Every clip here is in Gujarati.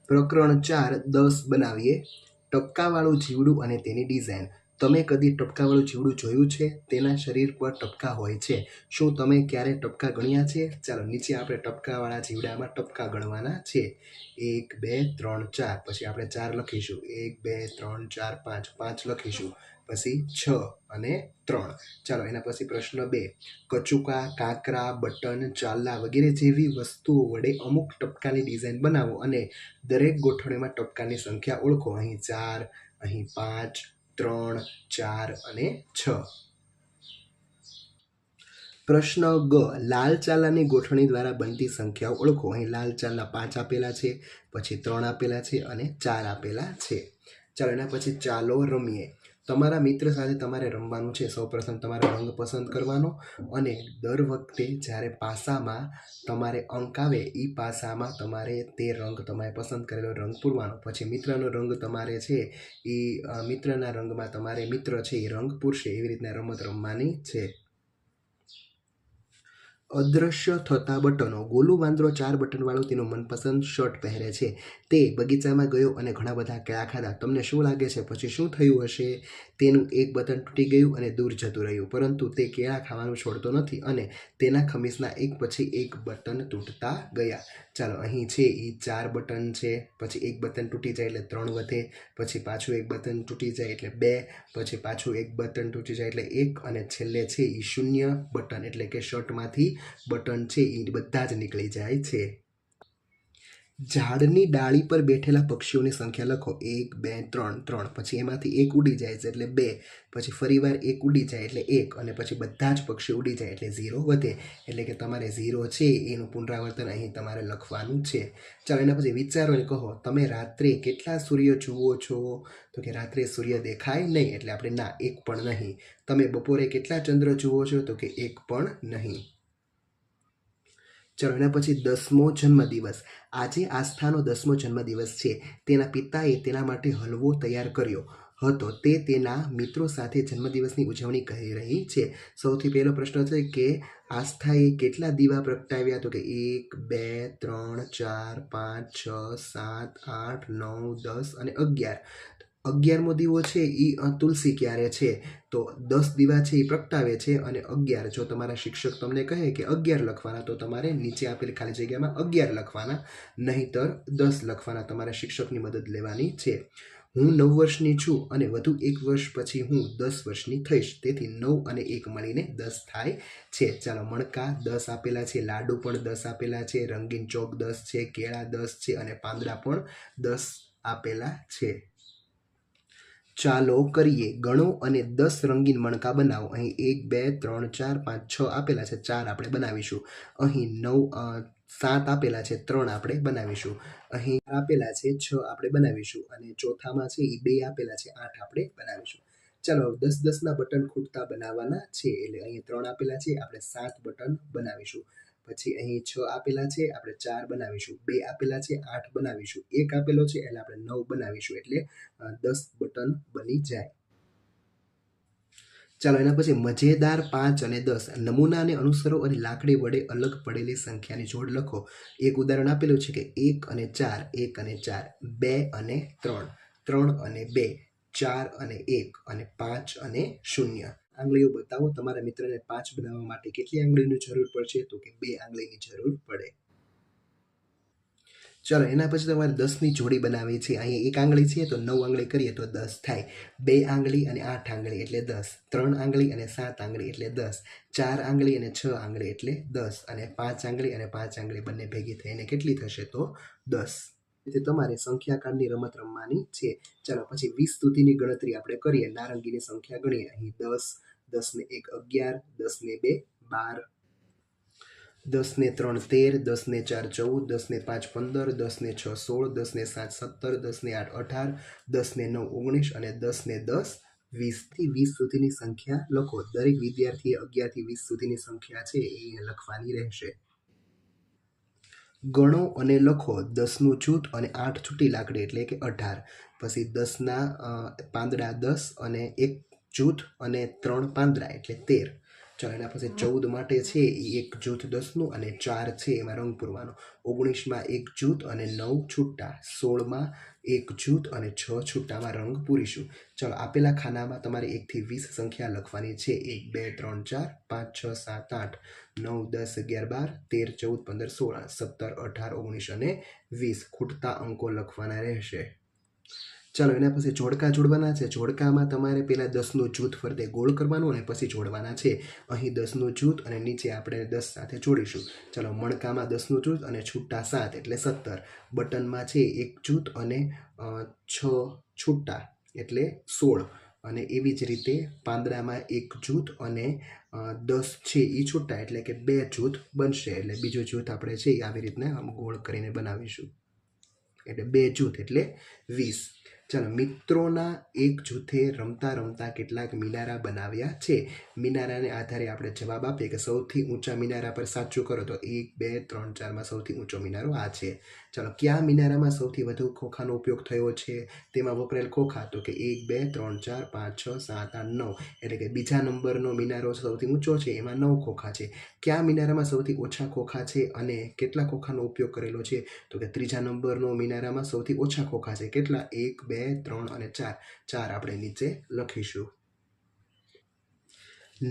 પ્રકરણ 4 10 બનાવીએ. ટપકાવાળું જીવડું અને તેની ડિઝાઇન. તમે કદી ટપકાવાળું જીવડું જોયું છે? તેના શરીર પર ટપકા હોય છે. શું તમે ક્યારે ટપકા ગણ્યા છે? ચાલો નીચે આપણે ટપકાવાળા જીવડામાં ટપકા ગણવાના છે. 1 2 3 4, પછી આપણે 4 લખીશું. 1 2 3 4 5, 5 લખીશું. પછી 6 અને 3. ચાલો એના પછી પ્રશ્ન 2. કચુકા, કાંકરા, બટન, ચાલા વગેરે જેવી વસ્તુઓ વડે અમુક ટપકાની ડિઝાઇન બનાવો અને દરેક ગોઠવણીમાં ટપકાની સંખ્યા ઓળખો. અહીં 4, અહીં 5, 3, 4 અને 6. પ્રશ્ન ગ. લાલ ચાલાની ગોઠવણી દ્વારા બનતી સંખ્યાઓ ઓળખો. અહીં લાલ ચાલા 5 આપેલા છે, પછી 3 આપેલા છે અને 4 આપેલા છે. ચાલો એના પછી ચાલો રમીએ. તમારા મિત્ર સાથે તમારે રમવાનું છે. સૌપ્રથમ તમારે રંગ પસંદ કરવાનો અને દર વખતે જ્યારે પાસામાં તમારે અંક આવે એ પાસામાં તમારે તે રંગ તમારે પસંદ કરેલો રંગ પૂરવાનો. પછી મિત્રનો રંગ તમારે છે એ મિત્રના રંગમાં તમારે મિત્ર છે એ રંગ પૂરશે. એવી રીતના રમત રમવાની છે. અદૃશ્ય થતા બટનો. ગોલુ વાંદરો 4 બટનવાળું તેનું મનપસંદ શર્ટ પહેરે છે. તે બગીચામાં ગયો અને ઘણા બધા કેળા ખાધા. તમને શું લાગે છે પછી શું થયું હશે? તેનું એક બટન તૂટી ગયું અને દૂર જતું રહ્યું, પરંતુ તે કેળા ખાવાનું છોડતો નથી અને તેના ખમીસના એક પછી એક બટન તૂટતા ગયા. ચાલો અહીં છે એ 4 બટન છે, પછી એક બટન તૂટી જાય એટલે 3 વધે, પછી પાછું એક બટન તૂટી જાય એટલે 2, પછી પાછું એક બટન તૂટી જાય એટલે 1 અને છેલ્લે છે એ 0 બટન, એટલે કે શર્ટમાંથી બટન છે એ બધા જ નીકળી જાય છે. ઝાડની ડાળી પર બેઠેલા પક્ષીઓની સંખ્યા લખો. 1 2 3 3, પછી એમાંથી એક ઉડી જાય છે એટલે 2, પછી ફરીવાર એક ઉડી જાય એટલે 1 અને પછી બધા જ પક્ષીઓ ઉડી જાય એટલે 0 વધે. એટલે કે તમારે 0 છે એનું પુનરાવર્તન અહીં તમારે લખવાનું છે. ચાલો એના પછી વિચારો અને કહો, તમે રાત્રે કેટલા સૂર્ય જુઓ છો? તો કે રાત્રે સૂર્ય દેખાય નહીં, એટલે આપણે ના, એક પણ નહીં. તમે બપોરે કેટલા ચંદ્ર જુઓ છો? તો કે એક પણ નહીં. ચાલો એના પછી 10મો જન્મદિવસ. આજે આસ્થાનો 10મો જન્મદિવસ છે. તેના પિતાએ તેના માટે હલવો તૈયાર કર્યો હતો. તે તેના મિત્રો સાથે જન્મદિવસની ઉજવણી કરી રહી છે. સૌથી પહેલો પ્રશ્ન છે કે આસ્થાએ કેટલા દીવા પ્રગટાવ્યા? તો કે 1 2 3 4 5 6 7 8 9 10 અને 11. 11મો દીવો છે એ તુલસી ક્યારે છે? તો 10 દીવા છે એ પ્રગટાવે છે અને 11, જો તમારા શિક્ષક તમને કહે કે 11 લખવાના, તો તમારે નીચે આપેલી ખાલી જગ્યામાં 11 લખવાના, નહીંતર 10 લખવાના. તમારા શિક્ષકની મદદ લેવાની છે. હું 9 વર્ષની છું અને વધુ 1 વર્ષ પછી હું 10 વર્ષની થઈશ. તેથી 9 અને 1 મળીને 10 થાય છે. ચાલો મણકા 10 આપેલા છે, લાડુ પણ 10 આપેલા છે, રંગીન ચોક 10 છે, કેળા 10 છે અને પાંદડા પણ 10 આપેલા છે. ચાલો કરીએ. ગણો અને 10 રંગીન મણકા બનાવો. અહીં 1 2 3 4 5 6 આપેલા છે, 4 આપણે બનાવીશું. અહીં 7 આપેલા છે, 3 આપણે બનાવીશું. અહીં આપેલા છે, 6 આપણે બનાવીશું અને ચોથામાં છે એ 2 આપેલા છે, 8 આપણે બનાવીશું. ચાલો 10-10ના બટન ખૂટતા બનાવવાના છે. એટલે અહીં 3 આપેલા છે, આપણે 7 બટન બનાવીશું. પછી અહીં 6 આપેલા છે, આપણે 4 બનાવીશું. 2 આપેલા છે, 8 બનાવીશું. 1 આપેલો છે એટલે આપણે 9 બનાવીશું. એટલે 10 બટન બની જાય. ચાલો એના પછી મજેદાર 5 અને 10. નમૂનાને અનુસરો અને લાકડી વડે અલગ પડેલી સંખ્યાની જોડ લખો. એક ઉદાહરણ આપેલું છે કે 1 અને 4, 1 અને 4, 2 અને 3, 3 અને 2, 4 અને 1 અને 5 અને 0. આંગળીઓ બતાવો. તમારા મિત્રને 5 બનાવવા માટે કેટલી આંગળીની જરૂર પડશે? તો કે 2 આંગળીની જરૂર પડે. ચાલો એના પછી તમારે 10ની જોડી બનાવી છે. અહીંયા 1 આંગળી છે તો 9 આંગળી કરીએ તો 10 થાય. 2 આંગળી અને 8 આંગળી એટલે 10. 3 આંગળી અને 7 આંગળી એટલે 10. 4 આંગળી અને 6 આંગળી એટલે 10. અને 5 આંગળી અને 5 આંગળી બંને ભેગી થઈને કેટલી થશે? તો 10. તેથી તમારે સંખ્યાકાળની રમત રમવાની છે. ચાલો પછી 20 સુધીની ગણતરી આપણે કરીએ. નારંગીની સંખ્યા ગણીએ. અહીં 10, 10 ને 1 11, 10 ને 2 12, 10 ને 3 13, 10 ને 4 14, 10 ને 5 15, 10 ને 6 16, 10 ને 7 17, 10 ને 8 18, 10 ને 9 19 અને 10 ને 10 20. થી 20 સુધીની સંખ્યા લખો. દરેક વિદ્યાર્થીએ 11 થી 20 સુધીની સંખ્યા છે એ લખવાની રહેશે. ગણો અને લખો. 10નું જૂથ અને 8 છૂટી લાકડી એટલે કે 18. પછી 10ના પાંદડા 10 અને 1 જૂથ અને 3 પાંદડા એટલે 13. ચાલો એના પછી 14 માટે છે એ એક જૂથ 10નું અને 4 છે એમાં રંગ પૂરવાનો. 19માં એક જૂથ અને 9 છૂટા. 16માં એક જૂથ અને 6 છૂટામાં રંગ પૂરીશું. ચાલો આપેલા ખાનામાં તમારે 1 થી 20 સંખ્યા લખવાની છે. 1 2 3 4 5 6 7 8 9 10 11 12 13 14 15 16 17 18 19 અને 20 ખૂટતા અંકો લખવાના રહેશે. ચાલો એના પછી જોડકા જોડવાના છે. જોડકામાં તમારે પહેલાં 10નું જૂથ ફરતે ગોળ કરવાનું અને પછી જોડવાના છે. અહીં 10નું જૂથ અને નીચે આપણે 10 સાથે જોડીશું. ચાલો મણકામાં 10નું જૂથ અને છૂટા 7 એટલે 17. બટનમાં છે એક જૂથ અને 6 છૂટા એટલે 16. અને એવી જ રીતે પાંદડામાં એક જૂથ અને 10 છે એ છૂટા એટલે કે 2 જૂથ બનશે. એટલે બીજું જૂથ આપણે છે એ આવી રીતના આમ ગોળ કરીને બનાવીશું. એટલે 2 જૂથ એટલે 20. ચાલો મિત્રોના એક જૂથે રમતા રમતા કેટલાક મિનારા બનાવ્યા છે. મિનારાને આધારે આપણે જવાબ આપીએ કે સૌથી ઊંચા મિનારા પર સાચું કરો તો 1 2 3 4માં સૌથી ઊંચો મિનારો આ છે. ચાલો કયા મિનારામાં સૌથી વધુ ખોખાનો ઉપયોગ થયો છે? તેમાં વપરાયેલ ખોખા તો કે 1 2 3 4 5 6 7 8 9 એટલે કે બીજા નંબરનો મિનારો સૌથી ઊંચો છે એમાં 9 ખોખા છે. કયા મિનારામાં સૌથી ઓછા ખોખા છે અને કેટલા ખોખાનો ઉપયોગ કરેલો છે? તો કે ત્રીજા નંબરનો મિનારામાં સૌથી ઓછા ખોખા છે. કેટલા? 1 2 3 અને 4. 4 આપણે નીચે લખીશું.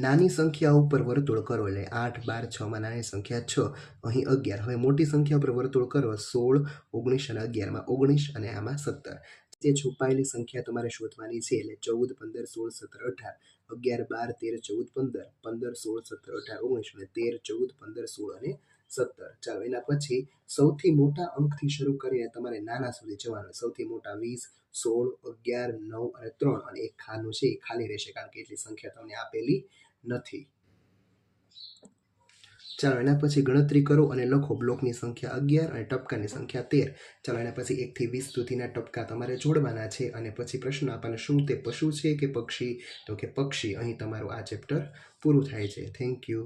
નાની સંખ્યા ઉપર વર્તુળ કરો એટલે 8 12 6માં નાની સંખ્યા 6. અહીં 11. હવે મોટી સંખ્યા ઉપર વર્તુળ કરો 16 19 અને 11માં 19 અને આમાં 17. તે છુપાયેલી સંખ્યા તમારે શોધવાની છે એટલે 14 15 16 17 18 11 12 13 14 15 16 17 18 19 અને 13 14 15 16 અને 17. ચાલો એના પછી સૌથી મોટા અંકથી શરૂ કરીને તમારે નાના સુધી જવાનું. સૌથી મોટા 20 16 11 9 અને 3 અને એક ખાનું છે એ ખાલી રહેશે કારણ કે એટલી સંખ્યા તમને આપેલી નથી. ચાલો એના પછી ગણતરી કરો અને લખો બ્લોકની સંખ્યા 11 અને ટપકાની સંખ્યા 13. ચાલો એના પછી 1 થી 20 સુધીના ટપકા તમારે જોડવાના છે અને પછી પ્રશ્ન આપવાનો શું તે પશુ છે કે પક્ષી? તો કે પક્ષી. અહીં તમારું આ ચેપ્ટર પૂરું થાય છે. Thank you.